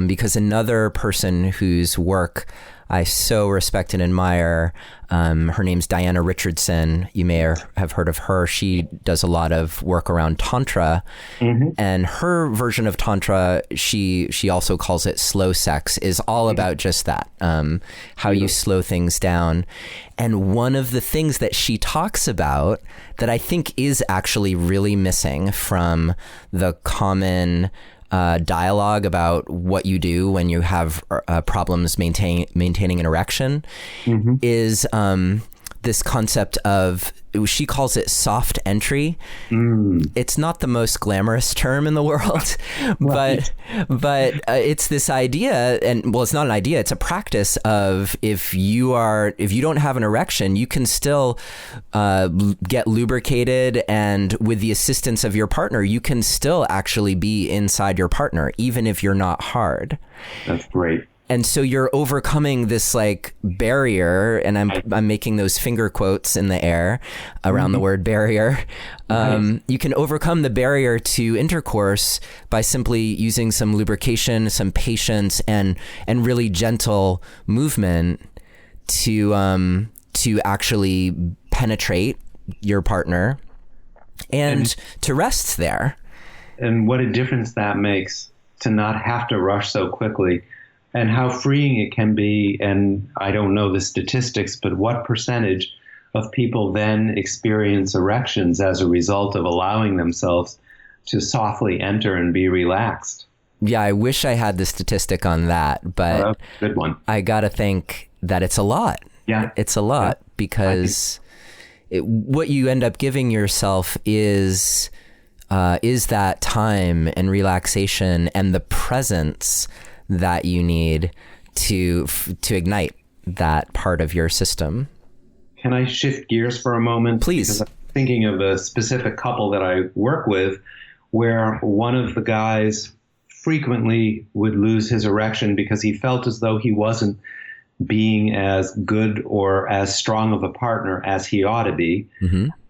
because another person whose work I so respect and admire, her name's Diana Richardson. You may have heard of her. She does a lot of work around Tantra, and her version of Tantra, she also calls it slow sex, is all about just that, how you slow things down. And one of the things that she talks about that I think is actually really missing from the common dialogue about what you do when you have problems maintaining an erection is this concept of, she calls it soft entry. It's not the most glamorous term in the world, but it's this idea, and well, it's not an idea, it's a practice of if you don't have an erection, you can still get lubricated, and with the assistance of your partner, you can still actually be inside your partner, even if you're not hard. That's great. And so you're overcoming this like barrier, and I'm making those finger quotes in the air around the word barrier. You can overcome the barrier to intercourse by simply using some lubrication, some patience, and really gentle movement to actually penetrate your partner and to rest there. And what a difference that makes to not have to rush so quickly. And how freeing it can be, and I don't know the statistics, but what percentage of people then experience erections as a result of allowing themselves to softly enter and be relaxed? Yeah, I wish I had the statistic on that, but good one. I gotta think that it's a lot. Yeah, it's a lot because what you end up giving yourself is that time and relaxation and the presence that you need to ignite that part of your system. Can I shift gears for a moment? Please. Because I'm thinking of a specific couple that I work with where one of the guys frequently would lose his erection because he felt as though he wasn't being as good or as strong of a partner as he ought to be.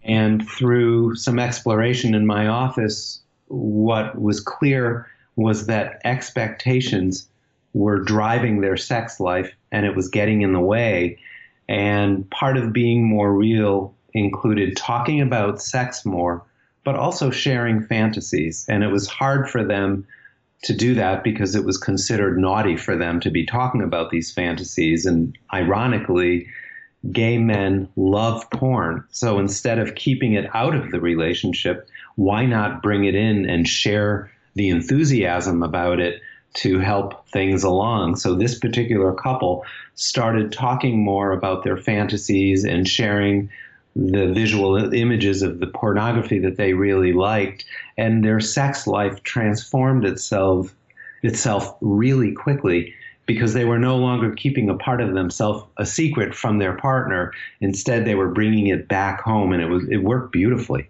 And through some exploration in my office, what was clear was that expectations were driving their sex life, and it was getting in the way. And part of being more real included talking about sex more, but also sharing fantasies. And it was hard for them to do that because it was considered naughty for them to be talking about these fantasies. And ironically, gay men love porn. So instead of keeping it out of the relationship, why not bring it in and share the enthusiasm about it to help things along? So this particular couple started talking more about their fantasies and sharing the visual images of the pornography that they really liked, and their sex life transformed itself really quickly because they were no longer keeping a part of themselves a secret from their partner. Instead, they were bringing it back home, and it worked beautifully.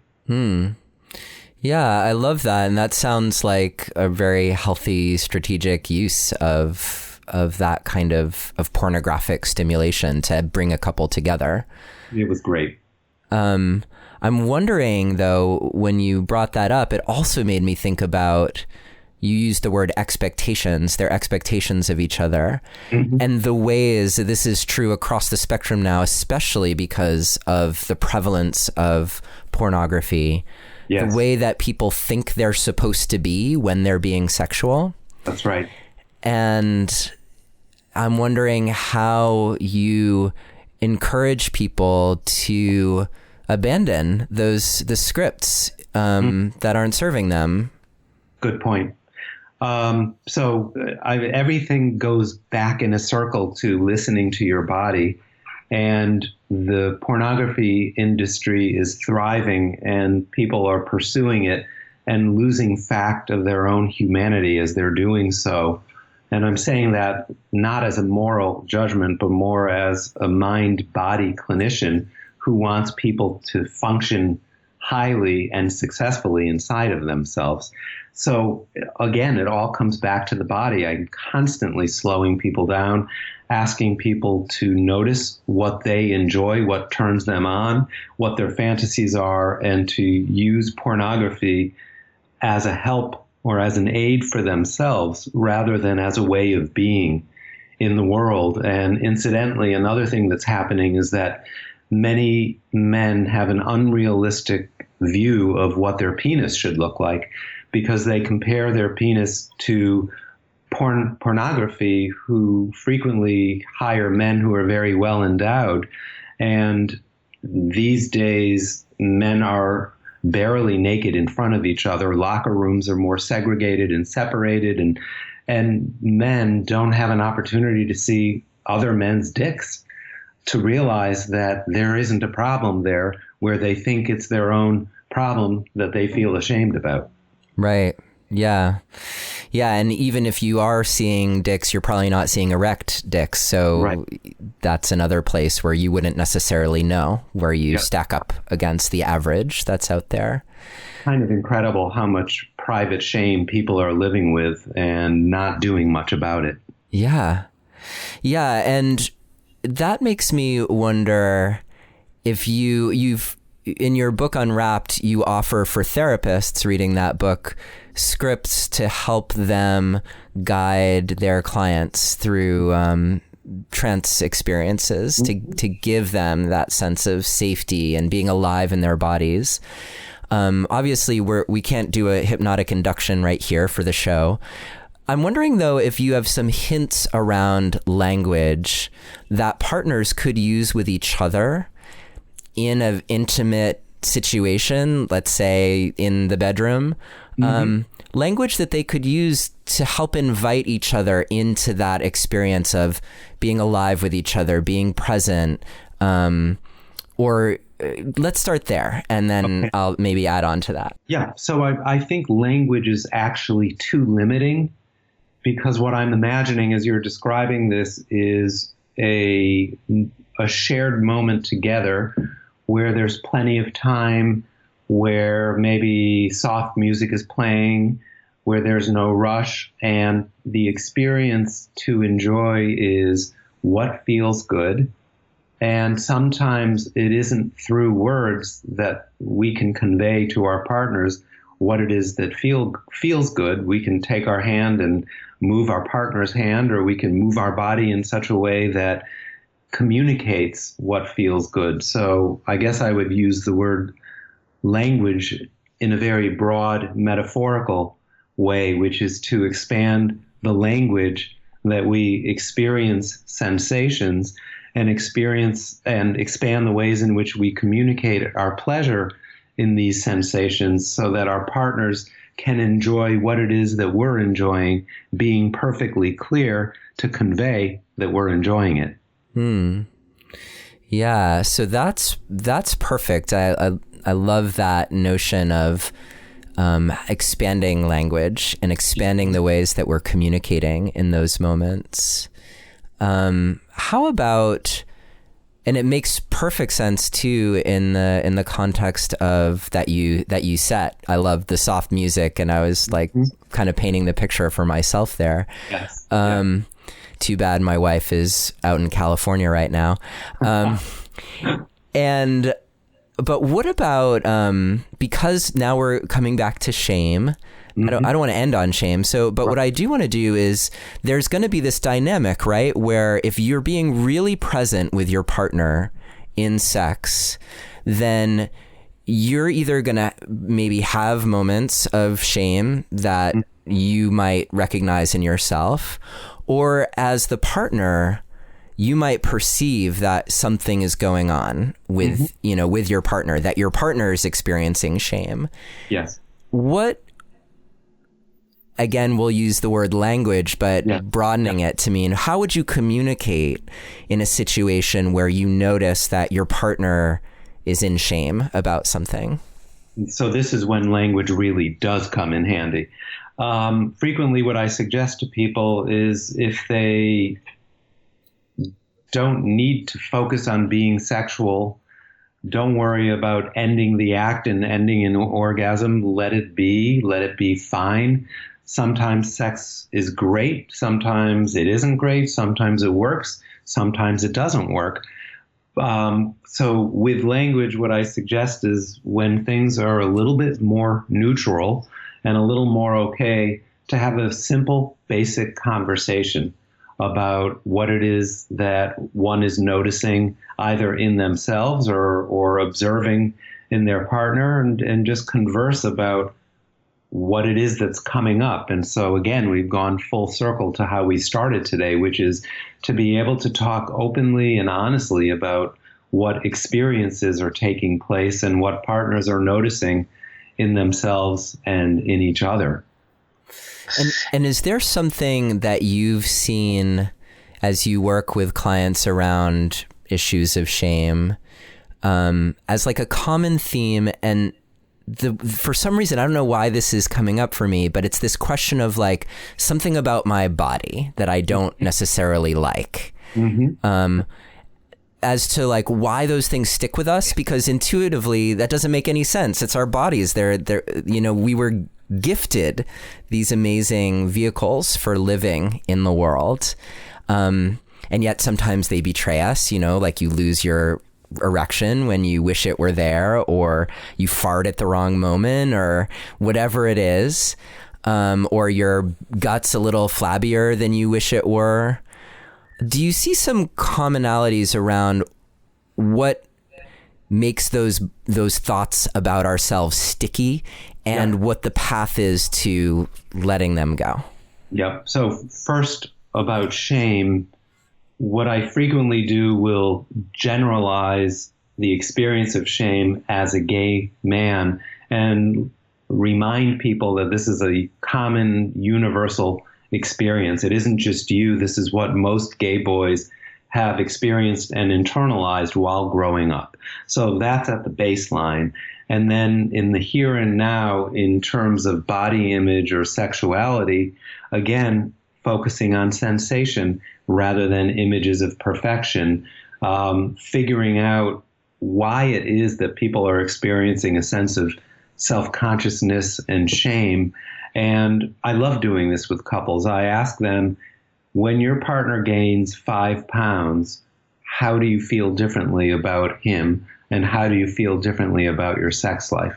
Yeah, I love that. And that sounds like a very healthy strategic use of that kind of pornographic stimulation to bring a couple together. It was great. I'm wondering, though, when you brought that up, it also made me think about, you used the word expectations, their expectations of each other. And the ways this is true across the spectrum now, especially because of the prevalence of pornography. Yes. The way that people think they're supposed to be when they're being sexual. That's right. And I'm wondering how you encourage people to abandon the scripts that aren't serving them. Good point. Everything goes back in a circle to listening to your body, and the pornography industry is thriving and people are pursuing it and losing fact of their own humanity as they're doing so. And I'm saying that not as a moral judgment, but more as a mind-body clinician who wants people to function highly and successfully inside of themselves. So again, it all comes back to the body. I'm constantly slowing people down, asking people to notice what they enjoy, what turns them on, what their fantasies are, and to use pornography as a help or as an aid for themselves rather than as a way of being in the world. And incidentally, another thing that's happening is that many men have an unrealistic view of what their penis should look like because they compare their penis to pornography, who frequently hire men who are very well endowed. And these days, men are barely naked in front of each other. Locker rooms are more segregated and separated, and men don't have an opportunity to see other men's dicks, to realize that there isn't a problem there where they think it's their own problem that they feel ashamed about. Right. Yeah. Yeah. And even if you are seeing dicks, you're probably not seeing erect dicks. So right. That's another place where you wouldn't necessarily know where you stack up against the average that's out there. Kind of incredible how much private shame people are living with and not doing much about it. Yeah. Yeah. And that makes me wonder if you've in your book Unwrapped, you offer for therapists reading that book scripts to help them guide their clients through trance experiences, to give them that sense of safety and being alive in their bodies. Obviously, we can't do a hypnotic induction right here for the show. I'm wondering, though, if you have some hints around language that partners could use with each other in an intimate situation, let's say in the bedroom, language that they could use to help invite each other into that experience of being alive with each other, being present, or let's start there, and then I'll maybe add on to that. Yeah, so I think language is actually too limiting, because what I'm imagining as you're describing this is a shared moment together where there's plenty of time, where maybe soft music is playing, where there's no rush, and the experience to enjoy is what feels good. And sometimes it isn't through words that we can convey to our partners what it is that feels good. We can take our hand and move our partner's hand, or we can move our body in such a way that communicates what feels good. So I guess I would use the word language in a very broad metaphorical way, which is to expand the language that we experience sensations and expand the ways in which we communicate our pleasure in these sensations, so that our partners can enjoy what it is that we're enjoying, being perfectly clear to convey that we're enjoying it. Yeah, so that's perfect. I love that notion of expanding language and expanding the ways that we're communicating in those moments. How about, and it makes perfect sense too in the context of that you set. I love the soft music, and I was like kind of painting the picture for myself there. Yes. Too bad my wife is out in California right now. But what about, because now we're coming back to shame. I don't want to end on shame. But what I do want to do is, there's going to be this dynamic, right? Where if you're being really present with your partner in sex, then you're either going to maybe have moments of shame that you might recognize in yourself, or as the partner, you might perceive that something is going on with, with your partner, that your partner is experiencing shame. Yes. What, again, we'll use the word language, but broadening it to mean, how would you communicate in a situation where you notice that your partner is in shame about something? So this is when language really does come in handy. Frequently, what I suggest to people is, if they don't need to focus on being sexual, don't worry about ending the act and ending in orgasm. Let it be fine. Sometimes sex is great. Sometimes it isn't great. Sometimes it works. Sometimes it doesn't work. So with language, what I suggest is, when things are a little bit more neutral and a little more okay, to have a simple, basic conversation about what it is that one is noticing, either in themselves or observing in their partner, and just converse about what it is that's coming up. And so again, we've gone full circle to how we started today, which is to be able to talk openly and honestly about what experiences are taking place and what partners are noticing in themselves and in each other. And is there something that you've seen as you work with clients around issues of shame, as like a common theme? And for some reason, I don't know why this is coming up for me, but it's this question of like something about my body that I don't necessarily like. As to like why those things stick with us, because intuitively that doesn't make any sense. It's our bodies. They're we were gifted these amazing vehicles for living in the world. And yet sometimes they betray us, like you lose your erection when you wish it were there, or you fart at the wrong moment, or whatever it is, or your gut's a little flabbier than you wish it were. Do you see some commonalities around what makes those thoughts about ourselves sticky, and what the path is to letting them go? Yep. So first, about shame, what I frequently do will generalize the experience of shame as a gay man and remind people that this is a common, universal experience. It isn't just you. This is what most gay boys have experienced and internalized while growing up. So that's at the baseline. And then in the here and now, in terms of body image or sexuality, again, focusing on sensation rather than images of perfection, figuring out why it is that people are experiencing a sense of self-consciousness and shame. And I love doing this with couples. I ask them, when your partner gains 5 pounds, how do you feel differently about him? And how do you feel differently about your sex life?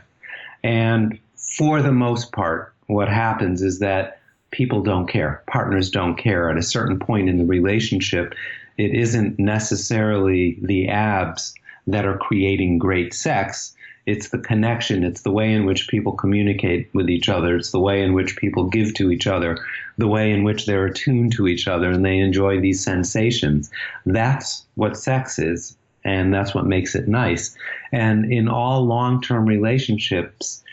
And for the most part, what happens is that people don't care. Partners don't care. At a certain point in the relationship, it isn't necessarily the abs that are creating great sex. It's the connection. It's the way in which people communicate with each other. It's the way in which people give to each other, the way in which they're attuned to each other and they enjoy these sensations. That's what sex is, and that's what makes it nice. And in all long-term relationships,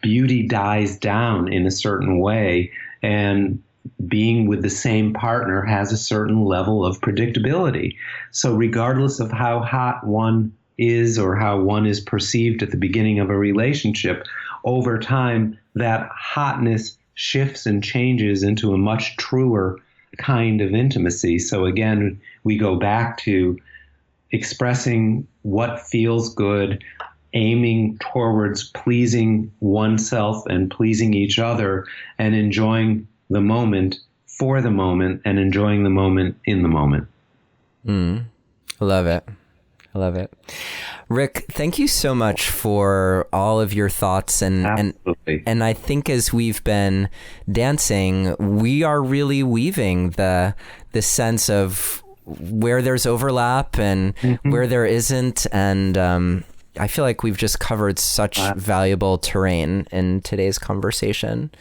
beauty dies down in a certain way, and being with the same partner has a certain level of predictability. So regardless of how hot one is or how one is perceived at the beginning of a relationship, over time, that hotness shifts and changes into a much truer kind of intimacy. So again, we go back to expressing what feels good, aiming towards pleasing oneself and pleasing each other, and enjoying the moment for the moment and enjoying the moment in the moment. I love it. I love it. Rick, thank you so much for all of your thoughts. And I think as we've been dancing, we are really weaving the sense of where there's overlap and where there isn't. And I feel like we've just covered such valuable terrain in today's conversation.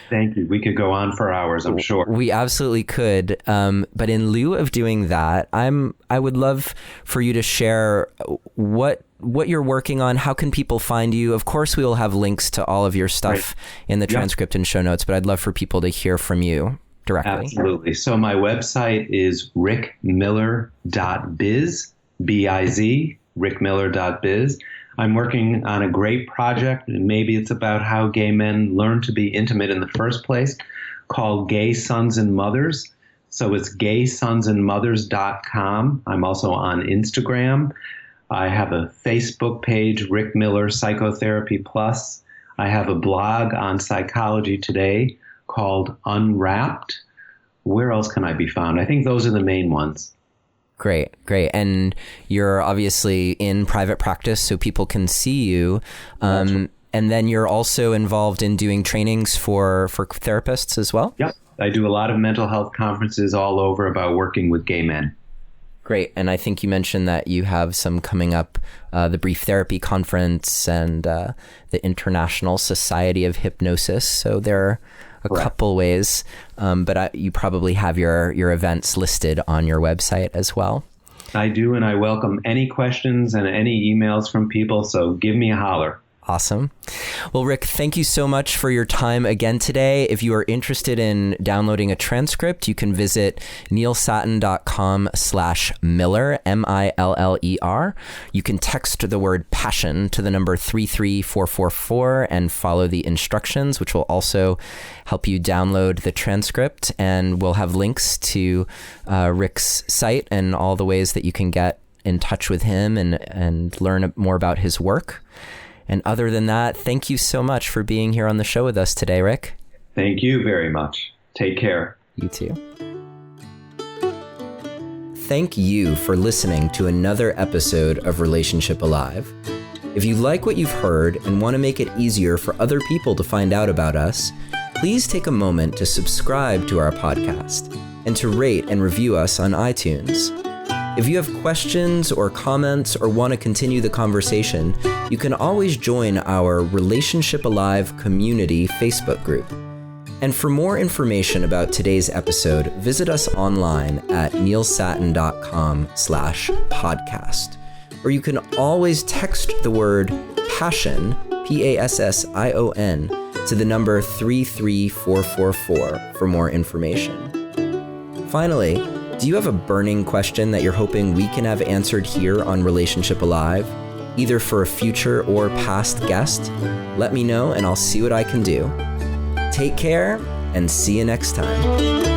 Thank you. We could go on for hours, I'm sure. We absolutely could. But in lieu of doing that, I would love for you to share what you're working on. How can people find you? Of course, we will have links to all of your stuff in the transcript and show notes, but I'd love for people to hear from you directly. Absolutely. So my website is rickmiller.biz, B-I-Z, rickmiller.biz. I'm working on a great project, and maybe it's about how gay men learn to be intimate in the first place, called Gay Sons and Mothers. So it's gaysonsandmothers.com. I'm also on Instagram. I have a Facebook page, Rick Miller Psychotherapy Plus. I have a blog on Psychology Today called Unwrapped. Where else can I be found? I think those are the main ones. Great. And you're obviously in private practice so people can see you. And then you're also involved in doing trainings for therapists as well? Yep. I do a lot of mental health conferences all over about working with gay men. Great. And I think you mentioned that you have some coming up, the Brief Therapy Conference and the International Society of Hypnosis. So there are a couple ways, but you probably have your events listed on your website as well. I do, and I welcome any questions and any emails from people, so give me a holler. Awesome. Well, Rick, thank you so much for your time again today. If you are interested in downloading a transcript, you can visit neilsattin.com/Miller, Miller. You can text the word passion to the number 33444 and follow the instructions, which will also help you download the transcript. And we'll have links to Rick's site and all the ways that you can get in touch with him and learn more about his work. And other than that, thank you so much for being here on the show with us today, Rick. Thank you very much. Take care. You too. Thank you for listening to another episode of Relationship Alive. If you like what you've heard and want to make it easier for other people to find out about us, please take a moment to subscribe to our podcast and to rate and review us on iTunes. If you have questions or comments or want to continue the conversation, you can always join our Relationship Alive community Facebook group. And for more information about today's episode, visit us online at neilsattin.com/podcast. Or you can always text the word passion, PASSION, to the number 33444 for more information. Finally, do you have a burning question that you're hoping we can have answered here on Relationship Alive, either for a future or past guest? Let me know and I'll see what I can do. Take care and see you next time.